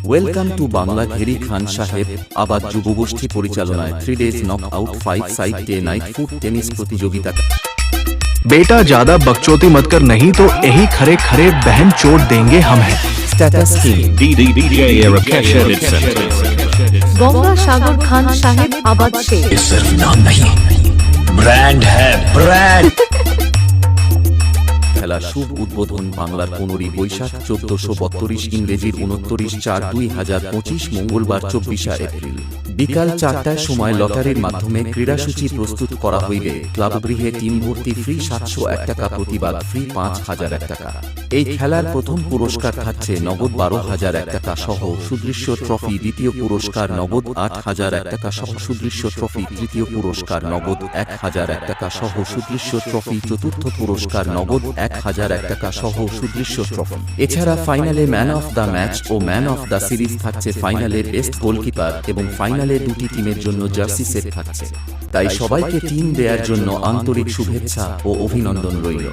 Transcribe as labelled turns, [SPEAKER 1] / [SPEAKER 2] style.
[SPEAKER 1] Welcome to Bangla Gheri খান সাহেব আবাদ যুবগোষ্ঠী পরিচালনায় 3 days knock out 5 side day night foot tennis प्रतियोगिता।
[SPEAKER 2] बेटा ज्यादा बकचोदी मत कर, नहीं तो यही खरे खरे बहन चोट देंगे हम हैं।
[SPEAKER 1] स्टेटस टीम
[SPEAKER 3] गंगा सागर खान साहेब आबाद से
[SPEAKER 4] ये सिर्फ नाम नहीं, ब्रांड है, ब्रांड।
[SPEAKER 1] খেলা শুভ উদ্বোধন বাংলার 15 বৈশাখ 1432, ইংরেজির 29/4/2025, মঙ্গলবার 24 এপ্রিল বিকাল 4টায় সময় লটারির মাধ্যমে ক্রীড়াসূচি প্রস্তুত করা হইবে। ক্লাবগৃহে টিম ভর্তি ফ্রি 701 টাকা, প্রতিবাদ ফ্রি 5001 টাকা। এই খেলার প্রথম পুরস্কার থাকছে নগদ 12,001 টাকা সহ সুদৃশ্য ট্রফি, দ্বিতীয় পুরস্কার নগদ 8,001 টাকা সহ সুদৃশ্য ট্রফি, তৃতীয় পুরস্কার নগদ 1,001 টাকা সহ সুদৃশ্য ট্রফি, চতুর্থ পুরস্কার নগদ 1,001 টাকা সহ সুদৃশ্য ট্রফি। এছাড়া ফাইনালে ম্যান অফ দ্য ম্যাচ ও ম্যান অফ দ্য সিরিজ থাকছে, ফাইনালে বেস্ট গোলকিপার এবং ফাইনালে দুটি টিমের জন্য জার্সি সেট থাকছে। তাই সবাইকে টিম দেয়ার জন্য আন্তরিক শুভেচ্ছা ও অভিনন্দন রইল।